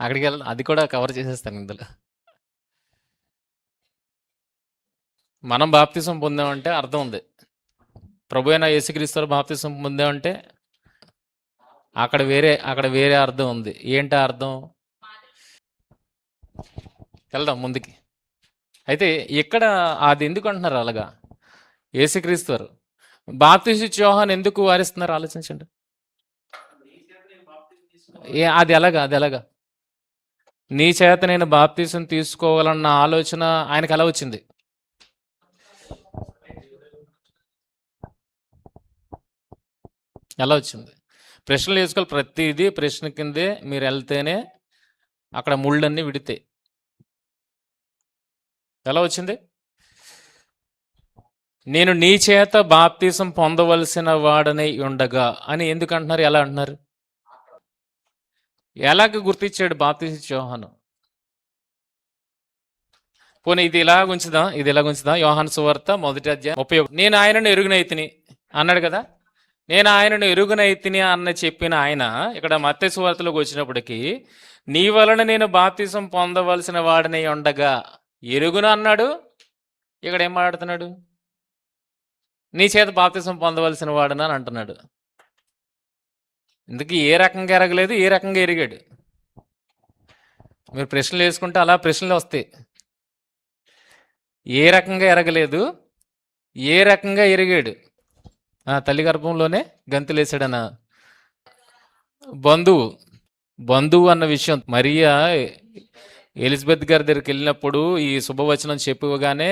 అక్కడికి వెళ్ళి అది కూడా కవర్ చేసేస్తాను ఇందులో. మనం బాప్తిసం పొందామంటే అర్థం ఉంది. ప్రభు అయిన యేసుక్రీస్తు వారు బాప్తిసం పొందామంటే అక్కడ వేరే అర్థం ఉంది. ఏంటి ఆ అర్థం? వెళ్దాం ముందుకి. అయితే ఇక్కడ అది ఎందుకు అంటున్నారు అలాగా? యేసుక్రీస్తు వారు బాప్తిసం ఇచ్చే యోహాను ఎందుకు వారిస్తున్నారు ఆలోచించండి. అది ఎలాగా నీ చేత నేను బాప్తిసం తీసుకోవాలన్న ఆలోచన ఆయనకు ఎలా వచ్చింది? ఎలా వచ్చింది? ప్రశ్నలు వేసుకోవాలి. ప్రతిదీ ప్రశ్న కిందే మీరు వెళ్తేనే అక్కడ ముళ్ళన్నీ విడితే. ఎలా వచ్చింది? నేను నీ చేత బాప్తిసం పొందవలసిన వాడనై ఉండగా అని ఎందుకు అంటున్నారు? ఎలా అంటున్నారు? ఎలాగ గుర్తించాడు బాప్తిసం ఇచ్చే యోహాను? పోనీ ఇది ఇలాగుంచుదాం. యోహాను సువార్త 1వ అధ్యాయం 31. నేను ఆయనను ఎరుగునైతిని అన్నాడు కదా. నేను ఆయనను ఎరుగునైతిని అన్న చెప్పిన ఆయన ఇక్కడ మత్తయి సువార్తలోకి వచ్చినప్పటికీ నీ వలన నేను బాప్తిసం పొందవలసిన వాడనై ఉండగా ఎరుగున అన్నాడు. ఇక్కడ ఏం మాట్లాడుతున్నాడు? నీ చేత బాప్తిసం పొందవలసిన వాడన అని అంటున్నాడు. ఇందుకు ఏ రకంగా ఎరగలేదు, ఏ రకంగా ఎరిగాడు? మీరు ప్రశ్నలు వేసుకుంటే అలా ప్రశ్నలు వస్తాయి. ఏ రకంగా ఎరగలేదు, ఏ రకంగా ఎరిగాడు? తల్లి గర్భంలోనే గంతులేసాడన బంధువు అన్న విషయం మరియా ఎలిజబెత్ గారి దగ్గరికి వెళ్ళినప్పుడు ఈ శుభవచనం చెప్పగానే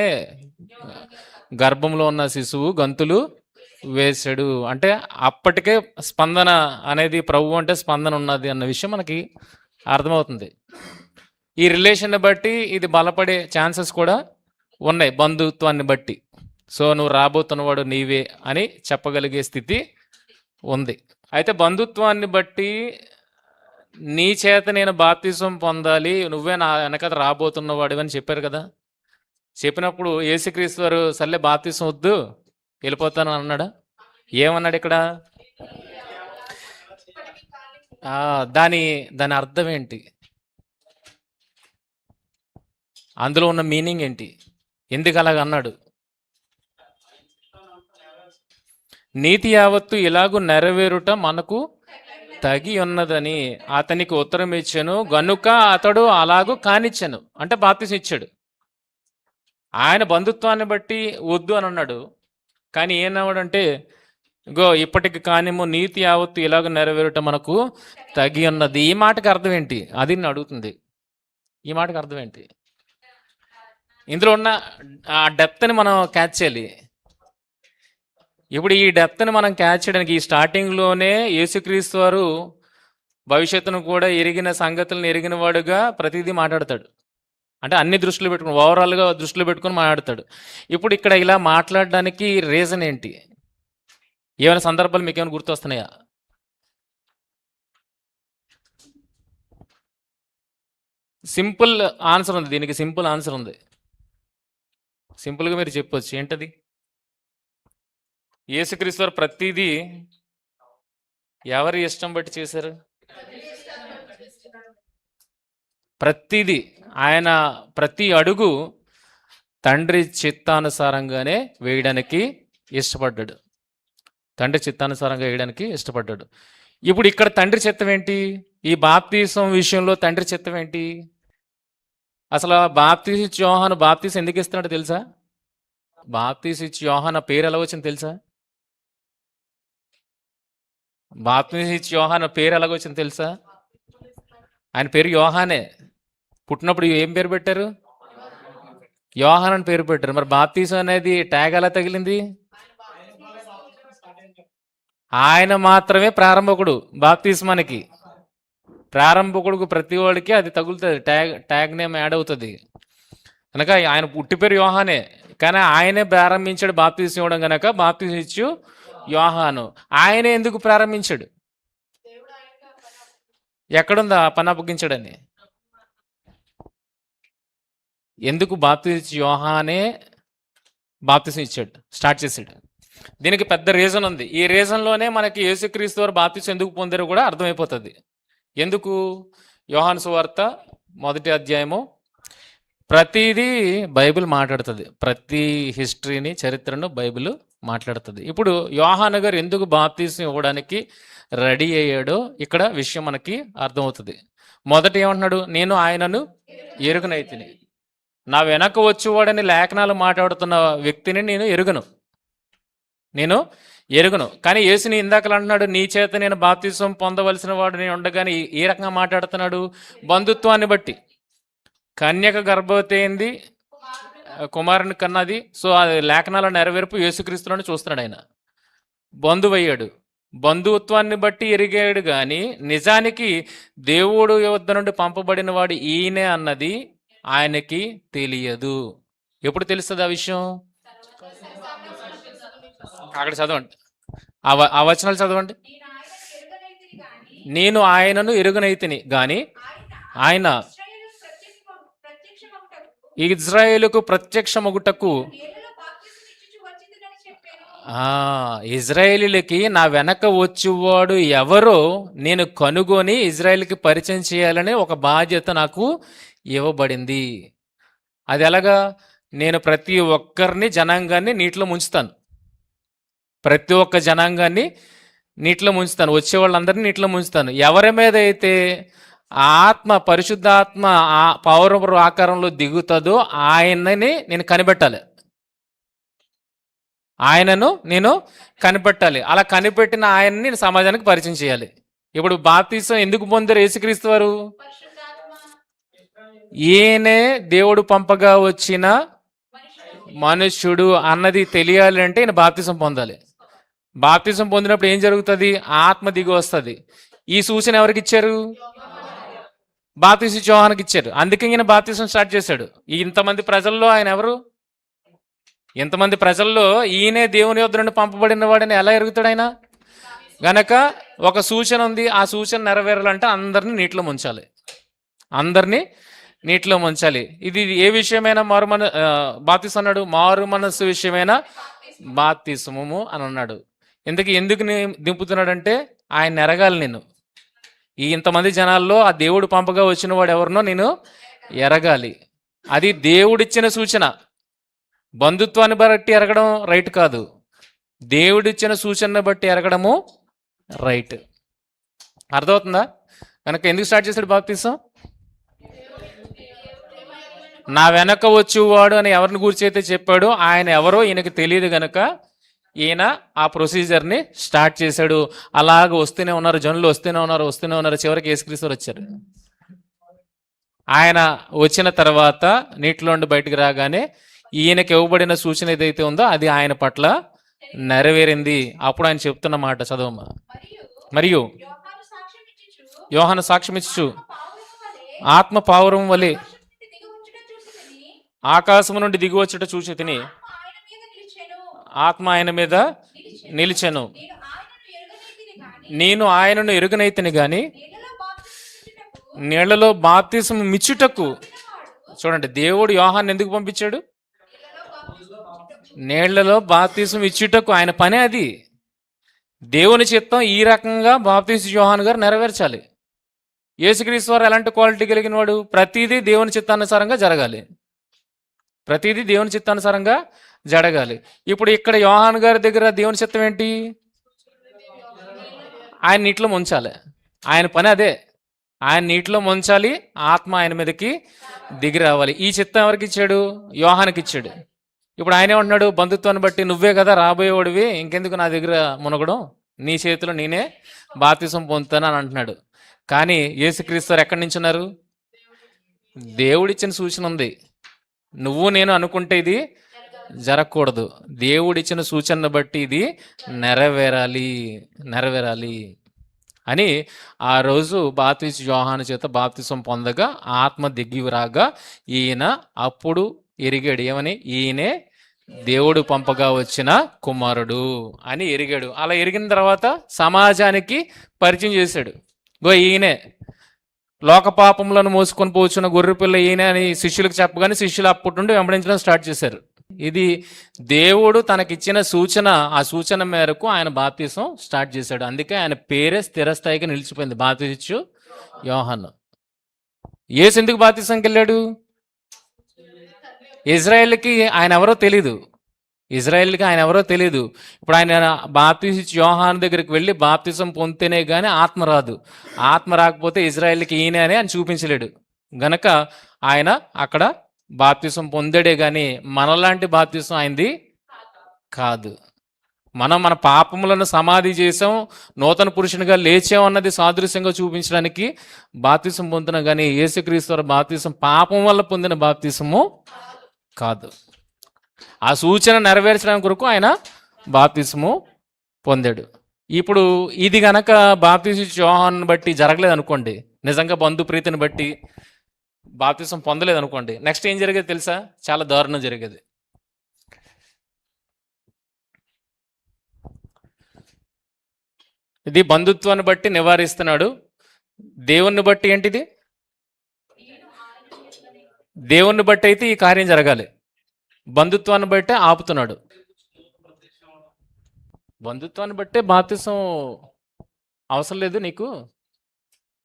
గర్భంలో ఉన్న శిశువు గంతులు వేశాడు అంటే అప్పటికే స్పందన అనేది, ప్రభు అంటే స్పందన ఉన్నది అన్న విషయం మనకి అర్థమవుతుంది. ఈ రిలేషన్ని బట్టి ఇది బలపడే ఛాన్సెస్ కూడా ఉన్నాయి, బంధుత్వాన్ని బట్టి. సో నువ్వు రాబోతున్నవాడు నీవే అని చెప్పగలిగే స్థితి ఉంది. అయితే బంధుత్వాన్ని బట్టి నీ చేత నేను బాప్తిసం పొందాలి, నువ్వే నా వెనక రాబోతున్నవాడు అని చెప్పారు కదా. చెప్పినప్పుడు యేసుక్రీస్తు వారు సర్లే బాప్తిసం వద్దు వెళ్ళిపోతాను అన్నాడా? ఏమన్నాడు ఇక్కడ? దాని అర్థం ఏంటి? అందులో ఉన్న మీనింగ్ ఏంటి? ఎందుకు అలాగ అన్నాడు? నీతి యావత్తు ఇలాగూ నెరవేరుట మనకు తగి ఉన్నదని అతనికి ఉత్తరం ఇచ్చాను గనుక అతడు అలాగూ కానిచ్చాను. అంటే బాప్తిసం ఇచ్చాడు. ఆయన బంధుత్వాన్ని బట్టి వద్దు అని అన్నాడు. కానీ ఏమన్నాడంటే ఇప్పటికి కానిమో నీతి యావత్తు ఇలాగ నెరవేరుట మనకు తగి ఉన్నది. ఈ మాటకి అర్థం ఏంటి? అది నేను అడుగుతుంది. ఈ మాటకి అర్థం ఏంటి? ఇందులో ఉన్న ఆ డెప్త్ని మనం క్యాచ్ చేయాలి. ఇప్పుడు ఈ డెప్త్ని మనం క్యాచ్ చేయడానికి ఈ స్టార్టింగ్లోనే యేసుక్రీస్తు వారు భవిష్యత్తును కూడా ఎరిగిన సంగతులను ఎరిగిన వాడుగా ప్రతిదీ మాట్లాడతాడు. అంటే అన్ని దృష్టిలో పెట్టుకుని, ఓవరాల్గా దృష్టిలో పెట్టుకుని మాట్లాడతాడు. ఇప్పుడు ఇక్కడ ఇలా మాట్లాడడానికి రీజన్ ఏంటి? ఏమైనా సందర్భాలు మీకు ఏమైనా గుర్తొస్తున్నాయా? సింపుల్ ఆన్సర్ ఉంది దీనికి, సింపుల్ ఆన్సర్ ఉంది. సింపుల్గా మీరు చెప్పొచ్చు. ఏంటది? యేసుక్రీస్తు వారు ప్రతిదీ ఎవరి ఇష్టం బట్టి చేశారు? ప్రతిదీ ఆయన ప్రతి అడుగు తండ్రి చిత్తానుసారంగానే వేయడానికి ఇష్టపడ్డాడు. తండ్రి చిత్తానుసారంగా వేయడానికి ఇష్టపడ్డాడు. ఇప్పుడు ఇక్కడ తండ్రి చిత్తం ఏంటి? ఈ బాప్తిసం విషయంలో తండ్రి చిత్తం ఏంటి? అసలు బాప్తిసం ఇచ్చి యోహాను బాప్తిసం ఎందుకు ఇస్తున్నాడు తెలుసా? బాప్తిసం ఇచ్చి యోహాను పేరు ఎలా వచ్చింది తెలుసా? బాప్తిసం ఇచ్చి యోహాను పేరు ఎలాగొచ్చింది తెలుసా? ఆయన పేరు యోహానే. పుట్టినప్పుడు ఏం పేరు పెట్టారు? యోహాన్ అని పేరు పెట్టారు. మరి బాప్తిసం అనేది ట్యాగ్ ఎలా తగిలింది? ఆయన మాత్రమే ప్రారంభకుడు. బాప్తిస్మానికి ప్రారంభకుడుకు ప్రతి వాడికి అది తగులుతుంది, ట్యాగ్ నేమ్ యాడ్ అవుతుంది. కనుక ఆయన పుట్టి పేరు యోహానే, కానీ ఆయనే ప్రారంభించాడు బాప్తిసం ఇవ్వడం. కనుక బాప్తిసం ఇచ్చు యోహాను. ఆయనే ఎందుకు ప్రారంభించాడు? ఎక్కడుందా పని అప్పగించాడని? ఎందుకు బాప్తిసం యోహానే బాప్తిసం ఇచ్చాడు, స్టార్ట్ చేశాడు? దీనికి పెద్ద రీజన్ ఉంది. ఈ రీజన్లోనే మనకి యేసుక్రీస్తు వారు బాప్తిసం ఎందుకు పొందారో కూడా అర్థమైపోతుంది. ఎందుకు? యోహాను సువార్త 1వ అధ్యాయము. ప్రతిదీ బైబిల్ మాట్లాడుతుంది. ప్రతి హిస్టరీని, చరిత్రను బైబిల్ మాట్లాడుతుంది. ఇప్పుడు యోహాను గారు ఎందుకు బాప్తీసం ఇవ్వడానికి రెడీ అయ్యాడో ఇక్కడ విషయం మనకి అర్థమవుతుంది. మొదట ఏమంటున్నాడు? నేను ఆయనను ఎరుగనైతిని. నా వెనక వచ్చేవాడని లేఖనాలు మాట్లాడుతున్న వ్యక్తిని నేను ఎరుగును. కానీ యేసుని ఇందాకలు అంటున్నాడు, నీ చేత నేను బాప్తీసం పొందవలసిన వాడు నేను ఉండగానే ఏ రకంగా మాట్లాడుతున్నాడు? బంధుత్వాన్ని బట్టి. కన్యక గర్భవతి అయింది, కుమారుని కన్నది. సో అది లేఖనాల నెరవేర్పు యేసుక్రీస్తులోనే చూస్తున్నాడు. ఆయన బంధువయ్యాడు, బంధుత్వాన్ని బట్టి ఎరిగాడు. కానీ నిజానికి దేవుడు యొద్ద నుండి పంపబడిన వాడు ఈయనే అన్నది ఆయనకి తెలియదు. ఎప్పుడు తెలుస్తుంది ఆ విషయం? అక్కడ చదవండి, ఆ వచనాలు చదవండి. నేను ఆయనను ఎరుగనైతిని గాని ఆయన ఇజ్రాయేలుకు ప్రత్యక్షమగుటకు, ఇజ్రాయేలీలకి నా వెనక వచ్చేవాడు ఎవరో నేను కనుగొని ఇజ్రాయేల్కి పరిచయం చేయాలని ఒక బాధ్యత నాకు ఇవ్వబడింది. అది ఎలాగా? నేను ప్రతి ఒక్కరిని, జనాంగాన్ని నీటిలో ముంచుతాను. ప్రతి ఒక్క జనాంగాన్ని నీటిలో ముంచుతాను, వచ్చే వాళ్ళందరినీ నీటిలో ముంచుతాను. ఎవరి మీద అయితే ఆత్మ, పరిశుద్ధాత్మ పౌరవ ఆకారంలో దిగుతుందో ఆయనని నేను కనిపెట్టాలి. ఆయనను నేను కనిపెట్టాలి. అలా కనిపెట్టిన ఆయన్ని నేను సమాజానికి పరిచయం చేయాలి. ఇప్పుడు బాప్తీసం ఎందుకు పొందారు యేసుక్రీస్తు వారు? ఈయనే దేవుడు పంపగా వచ్చిన మనుష్యుడు అన్నది తెలియాలి అంటే ఈయన బాప్తీసం పొందాలి. బాప్తీసం పొందినప్పుడు ఏం జరుగుతుంది? ఆత్మ దిగి వస్తుంది. ఈ సూచన ఎవరికి ఇచ్చారు? బాప్తీసు యోహానుకి ఇచ్చారు. అందుకే ఈయన బాప్తీసం స్టార్ట్ చేశాడు. ఇంతమంది ప్రజల్లో ఆయన ఎవరు? ఇంతమంది ప్రజల్లో ఈయనే దేవుని యొద్ద నుండి పంపబడిన వాడని ఎలా ఎరుగుతాడు ఆయన? గనక ఒక సూచన ఉంది. ఆ సూచన నెరవేరాలంటే అందరినీ నీటిలో ముంచాలి. అందరినీ నీటిలో ముంచాలి. ఇది ఏ విషయమైనా బాప్తీసం అన్నాడు, మారు మనస్సు విషయమైనా బాప్తీసము అని అన్నాడు. ఎందుకు దింపుతున్నాడంటే ఆయన ఎరగాలి. నేను ఇంతమంది జనాల్లో ఆ దేవుడు పంపగా వచ్చిన వాడు ఎవరినో నేను ఎరగాలి. అది దేవుడిచ్చిన సూచన. బంధుత్వాన్ని బట్టి ఎరగడం రైట్ కాదు, దేవుడిచ్చిన సూచనను బట్టి ఎరగడము రైట్. అర్థమవుతుందా? కనుక ఎందుకు స్టార్ట్ చేశాడు బాప్తీసం? నా వెనక వచ్చేవాడు అని ఎవరిని గురించి అయితే చెప్పాడు, ఆయన ఎవరో ఈయనకి తెలియదు. గనక ఈయన ఆ ప్రొసీజర్ని స్టార్ట్ చేశాడు. అలాగ వస్తూనే ఉన్నారు, జనులు వస్తూనే ఉన్నారు. చివరికి యేసుక్రీస్తు వచ్చారు. ఆయన వచ్చిన తర్వాత నీటిలో నుండి బయటకు రాగానే ఈయనకి ఇవ్వబడిన సూచన ఏదైతే ఉందో అది ఆయన పట్ల నెరవేరింది. అప్పుడు ఆయన చెప్తున్న మాట చదవమ్మా. మరియు యోహాను సాక్ష్యమిచ్చు, ఆత్మ పావురం వలె ఆకాశము నుండి దిగి వచ్చుట చూసి తిని, ఆత్మ ఆయన మీద నిలిచెను. నేను ఆయనను ఎరుగనైతిని గాని నీళ్లలో బాప్తిసం మిచ్చుటకు. చూడండి, దేవుడు యోహాన్ని ఎందుకు పంపించాడు? నీళ్లలో బాప్తిసం ఇచ్చుటకు. ఆయన పనే అది. దేవుని చిత్తం ఈ రకంగా బాప్తిసం యోహాను గారు నెరవేర్చాలి. యేసుక్రీస్తు వారు ఎలాంటి క్వాలిటీ కలిగిన వాడు? ప్రతిదీ దేవుని చిత్తానుసారంగా జరగాలి. ప్రతిదీ దేవుని చిత్తానుసారంగా జరగాలి. ఇప్పుడు ఇక్కడ యోహాను గారి దగ్గర దేవుని చిత్తం ఏంటి? ఆయన నీటిలో ముంచాలి. ఆయన పని అదే. ఆయన నీటిలో ముంచాలి, ఆత్మ ఆయన మీదకి దిగి రావాలి. ఈ చిత్తం ఎవరికి ఇచ్చాడు? యోహానికి ఇచ్చాడు. ఇప్పుడు ఆయన ఏమంటున్నాడు? బంధుత్వాన్ని బట్టి నువ్వే కదా రాబోయేవాడివి, ఇంకెందుకు నా దగ్గర మునగడం, నీ చేతిలో నేనే బాప్తిసం పొందుతాను అని అంటున్నాడు. కానీ యేసుక్రీస్తు వారు ఎక్కడి నుంచి ఉన్నారు? దేవుడిచ్చిన సూచన ఉంది. నువ్వు నేను అనుకుంటే ఇది జరగకూడదు. దేవుడిచ్చిన సూచనను బట్టి ఇది నెరవేరాలి అని ఆ రోజు బాప్తిసం యోహాను చేత బాప్తిసం పొందగా ఆత్మ దిగి రాగా ఈయన అప్పుడు ఎరిగాడు. ఏమని? ఈయనే దేవుడు పంపగా వచ్చిన కుమారుడు అని ఎరిగాడు. అలా ఎరిగిన తర్వాత సమాజానికి పరిచయం చేశాడు. ఈయనే లోక పాపములను మోసుకొని పోచున్న గొర్రెపిల్ల ఈయన అని శిష్యులకు చెప్పగానే శిష్యులు అప్పటి నుండి వెంబడించడం స్టార్ట్ చేశారు. ఇది దేవుడు తనకిచ్చిన సూచన. ఆ సూచన మేరకు ఆయన బాప్తిసం స్టార్ట్ చేశాడు. అందుకే ఆయన పేరే స్థిరస్థాయిగా నిలిచిపోయింది, బాప్తిస్సు యోహాను. యేసు ఎందుకు బాప్తిసంకి వెళ్ళాడు? ఇజ్రాయెల్కి ఆయన ఎవరో తెలీదు. ఇజ్రాయెల్కి ఆయన ఎవరో తెలియదు. ఇప్పుడు ఆయన బాప్తిసం యోహాను దగ్గరికి వెళ్ళి బాప్తిసం పొందితేనే కానీ ఆత్మ రాదు. ఆత్మ రాకపోతే ఇజ్రాయెల్కి ఈయన అని ఆయన చూపించలేడు. గనక ఆయన అక్కడ బాప్తిసం పొందాడే కానీ మనలాంటి బాప్తిసం ఆయనది కాదు. మనం మన పాపములను సమాధి చేసాం, నూతన పురుషునిగా లేచాం అన్నది సాదృశ్యంగా చూపించడానికి బాప్తిసం పొందుతున్నాం. కానీ యేసుక్రీస్తు వారి బాప్తిసం పాపం వల్ల పొందిన బాప్తిసము కాదు. ఆ సూచన నెరవేర్చడానికి కొరకు ఆయన బాప్తిసము పొందాడు. ఇప్పుడు ఇది గనక బాప్తిసం యోహాను బట్టి జరగలేదు అనుకోండి, నిజంగా బంధు ప్రీతిని బట్టి బాప్తిసం పొందలేదు అనుకోండి, నెక్స్ట్ ఏం జరిగేది తెలుసా? చాలా దారుణం జరిగేది. ఇది బంధుత్వాన్ని బట్టి నివారిస్తున్నాడు. దేవుణ్ణి బట్టి ఏంటిది? దేవుణ్ణి బట్టి అయితే ఈ కార్యం జరగాలి. బంధుత్వాన్ని బట్టే ఆపుతున్నాడు. బంధుత్వాన్ని బట్టే బాప్తిసం అవసరం లేదు నీకు,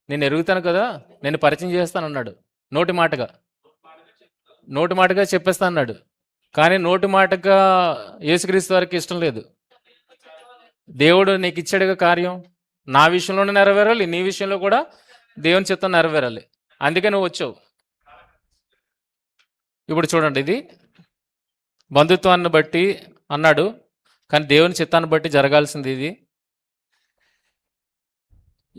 నేను ఎరుగుతాను కదా, నేను పరిచయం చేస్తాను అన్నాడు. నోటి మాటగా చెప్పేస్తా అన్నాడు. కానీ నోటి మాటగా యేసుక్రీస్తు వారికి ఇష్టం లేదు. దేవుడు నీకు ఇచ్చాడుగా కార్యం, నా విషయంలోనే నెరవేరాలి, నీ విషయంలో కూడా దేవుని చిత్తం నెరవేరాలి. అందుకే నువ్వు వచ్చావు. ఇప్పుడు చూడండి, ఇది బంధుత్వాన్ని బట్టి అన్నాడు, కానీ దేవుని చిత్తాన్ని బట్టి జరగాల్సింది ఇది.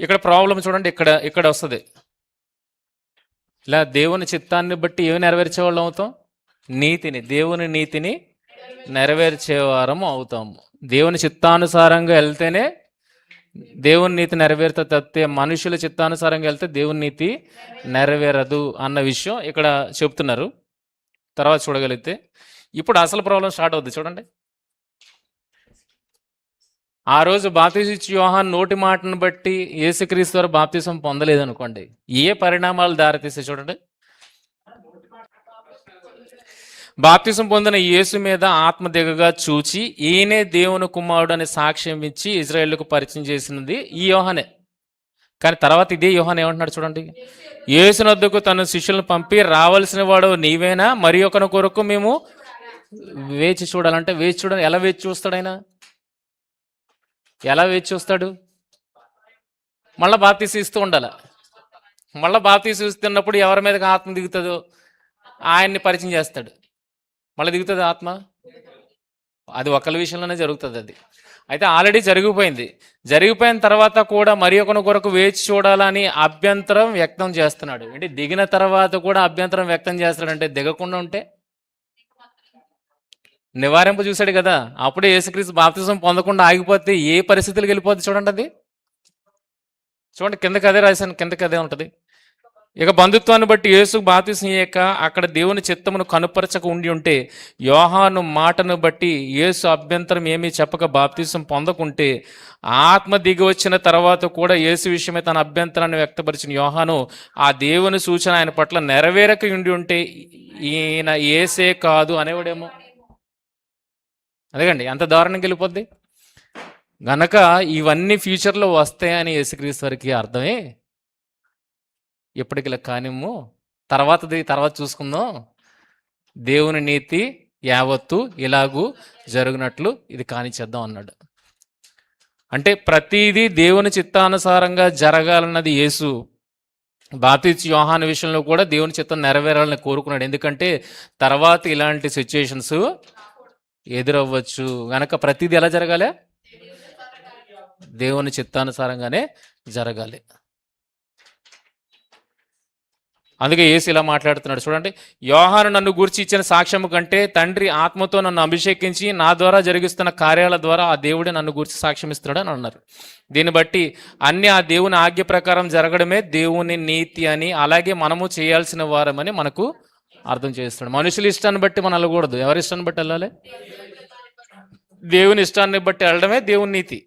ఇక్కడ ప్రాబ్లం చూడండి, ఇక్కడ వస్తుంది. ఇలా దేవుని చిత్తాన్ని బట్టి ఏమి నెరవేర్చేవాళ్ళం అవుతాం? దేవుని నీతిని నెరవేర్చేవారము అవుతాము. దేవుని చిత్తానుసారంగా వెళ్తేనే దేవుని నీతి నెరవేరుతా, తప్పితే మనుషుల చిత్తానుసారంగా వెళ్తే దేవుని నీతి నెరవేరదు అన్న విషయం ఇక్కడ చెప్తున్నారు. తర్వాత చూడగలిగితే ఇప్పుడు అసలు ప్రాబ్లం స్టార్ట్ అవుద్ది. చూడండి, ఆ రోజు బాప్తిసం యోహాను నోటి మాటను బట్టి యేసుక్రీస్తు వారు బాప్తిసం పొందలేదనుకోండి, ఏ పరిణామాలు దారితీస్తాయి చూడండి. బాప్తిసం పొందిన యేసు మీద ఆత్మ దిగగా చూచి ఈయనే దేవుని కుమారుడు అని సాక్ష్యం ఇచ్చి ఇజ్రాయేలుకు పరిచయం చేసినది ఈ యోహానే. కానీ తర్వాత ఇదే యోహాను ఏమంటున్నాడు చూడండి, యేసునొద్దకు తన శిష్యులను పంపి రావాల్సిన వాడు నీవేనా, మరి ఒకరి కొరకు మేము వేచి చూడాలంటే వేచి చూడాలి. ఎలా వేచి చూస్తాడు ఆయన? ఎలా వేచి చూస్తాడు? మళ్ళీ బాప్తిసం ఇస్తూ ఉండాలి. మళ్ళీ బాప్తిసం ఇస్తున్నప్పుడు ఎవరి మీదకి ఆత్మ దిగుతుందో ఆయన్ని పరిచయం చేస్తాడు. మళ్ళీ దిగుతుంది ఆత్మ. అది ఒకరి విషయంలోనే జరుగుతుంది. అది అయితే ఆల్రెడీ జరిగిపోయిన తర్వాత కూడా మరి ఒకరి కొరకు వేచి చూడాలని అభ్యంతరం వ్యక్తం చేస్తున్నాడు. అంటే దిగిన తర్వాత కూడా అభ్యంతరం వ్యక్తం చేస్తాడంటే దిగకుండా ఉంటే నివారింప చూశాడు కదా. అప్పుడే యేసుక్రీస్తు బాప్తిసం పొందకుండా ఆగిపోతే ఏ పరిస్థితులకు వెళ్ళిపోద్ది చూడండి. అది చూడండి, కిందకి అదే రాశాను, కిందకి అదే ఉంటుంది. ఇక బంధుత్వాన్ని బట్టి యేసు బాప్తిసం ఇయ్యక అక్కడ దేవుని చిత్తమును కనుపరచక ఉండి ఉంటే, యోహాను మాటను బట్టి యేసు అభ్యంతరం ఏమీ చెప్పక బాప్తిసం పొందకుంటే, ఆత్మ దిగి వచ్చిన తర్వాత కూడా యేసు విషయమే తన అభ్యంతరాన్ని వ్యక్తపరిచిన యోహాను ఆ దేవుని సూచన ఆయన పట్ల నెరవేరక ఉండి ఉంటే ఈయన యేసే కాదు అనేవాడేమో. అదేగండి, ఎంత దారుణంగా వెళ్ళిపోద్ది. గనక ఇవన్నీ ఫ్యూచర్లో వస్తాయని యేసుక్రీస్తు వారికి అర్థమే. ఎప్పటికి కానిమ్ము, తర్వాత చూసుకుందాం, దేవుని నీతి యావత్తు ఇలాగూ జరుగునట్లు ఇది కానిచ్చేద్దాం అన్నాడు. అంటే ప్రతిదీ దేవుని చిత్తానుసారంగా జరగాలన్నది యేసు. బాప్తిసం యోహాను విషయంలో కూడా దేవుని చిత్తం నెరవేరాలని కోరుకున్నాడు. ఎందుకంటే తర్వాత ఇలాంటి సిచ్యుయేషన్స్ ఎదురవ్వచ్చు. గనక ప్రతిదీ ఎలా జరగాలి? దేవుని చిత్తానుసారంగానే జరగాలి. అందుకే యేసు ఇలా మాట్లాడుతున్నాడు చూడండి, యోహాను నన్ను గూర్చి ఇచ్చిన సాక్ష్యము కంటే తండ్రి ఆత్మతో నన్ను అభిషేకించి నా ద్వారా జరిగిస్తున్న కార్యాల ద్వారా ఆ దేవుడే నన్ను గూర్చి సాక్ష్యం ఇస్తున్నాడు అని అన్నారు. దీన్ని బట్టి అన్ని ఆ దేవుని ఆజ్ఞ ప్రకారం జరగడమే దేవుని నీతి అని, అలాగే మనము చేయాల్సిన వారమని మనకు అర్థం చేస్తున్నాడు. మనుషుల ఇష్టాన్ని బట్టి మనం వెళ్ళకూడదు. ఎవరి ఇష్టాన్ని బట్టి వెళ్ళాలి? దేవుని ఇష్టాన్ని బట్టి వెళ్ళడమే దేవుని నీతి.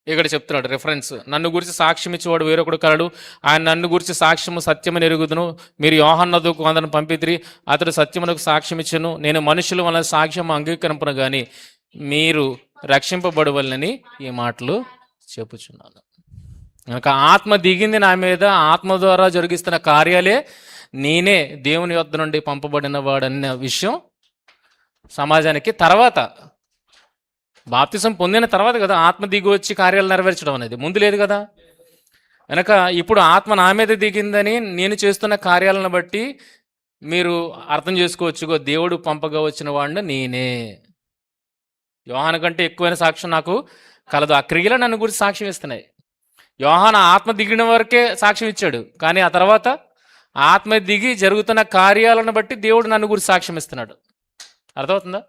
ఇక్కడ చెప్తున్నాడు రిఫరెన్స్, నన్ను గురించి సాక్ష్యం ఇచ్చేవాడు వేరొకడు కలడు, ఆయన నన్ను గురించి సాక్ష్యము సత్యమని ఎరుగుదును. మీరు యోహాను కొందరిని పంపితిరి, అతడు సత్యమునకు సాక్ష్యం ఇచ్చెను. నేను మనుషుల వలన సాక్ష్యం అంగీకరింపను గాని మీరు రక్షింపబడవలనని ఈ మాటలు చెప్పుచున్నాను. కనుక ఆత్మ దిగింది నా మీద, ఆత్మ ద్వారా జరిగిస్తున్న కార్యాలే నేనే దేవుని యొద్ద నుండి పంపబడిన వాడన్న విషయం సమాజానికి తర్వాత, బాప్తిసం పొందిన తర్వాత కదా ఆత్మ దిగి వచ్చి కార్యాలు నెరవేర్చడం అనేది, ముందు లేదు కదా. కనుక ఇప్పుడు ఆత్మ నా మీద దిగిందని నేను చేస్తున్న కార్యాలను బట్టి మీరు అర్థం చేసుకోవచ్చు, దేవుడు పంపగా వచ్చిన వాడిని నేనే. యోహాను కంటే ఎక్కువైన సాక్ష్యం నాకు కలదు. ఆ క్రియలు నన్ను గురించి సాక్ష్యం ఇస్తున్నాయి. యోహాను ఆత్మ దిగిన వరకే సాక్ష్యం ఇచ్చాడు, కానీ ఆ తర్వాత ఆత్మ దిగి జరుగుతున్న కార్యాలను బట్టి దేవుడు నన్ను గురించి సాక్ష్యం ఇస్తున్నాడు. అర్థమవుతుందా?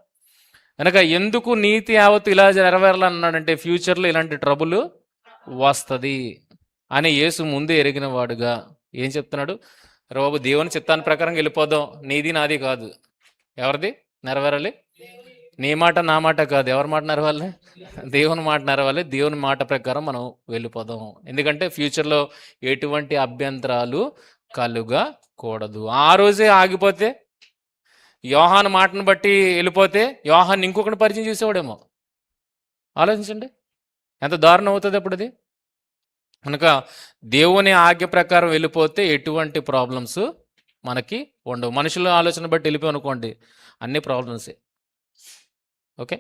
కనుక ఎందుకు నీతి యావత్తు ఇలా నెరవేరాలన్నాడంటే ఫ్యూచర్లో ఇలాంటి ట్రబుల్ వస్తుంది అని యేసు ముందే ఎరిగిన వాడుగా ఏం చెప్తున్నాడు? బాబు, దేవుని చిత్తాన్ని ప్రకారం వెళ్ళిపోదాం, నీది నాది కాదు. ఎవరిది నెరవేరాలి? నీ మాట నా మాట కాదు. ఎవరి మాట నెరవాలి? దేవుని మాట నెరవాలి. దేవుని మాట ప్రకారం మనం వెళ్ళిపోదాం. ఎందుకంటే ఫ్యూచర్లో ఎటువంటి అభ్యంతరాలు కలుగకూడదు. ఆ రోజే ఆగిపోతే, యోహాను మాటను బట్టి వెళ్ళిపోతే యోహాన్ని ఇంకొకటి పరిచయం చేసేవాడేమో. ఆలోచించండి, ఎంత దారుణం అవుతుంది అప్పుడు అది. కనుక దేవుని ఆజ్ఞ ప్రకారం వెళ్ళిపోతే ఎటువంటి ప్రాబ్లమ్స్ మనకి ఉండవు. మనుషుల ఆలోచన బట్టి వెళ్ళిపోయి అనుకోండి, అన్ని ప్రాబ్లమ్సే. ఓకే.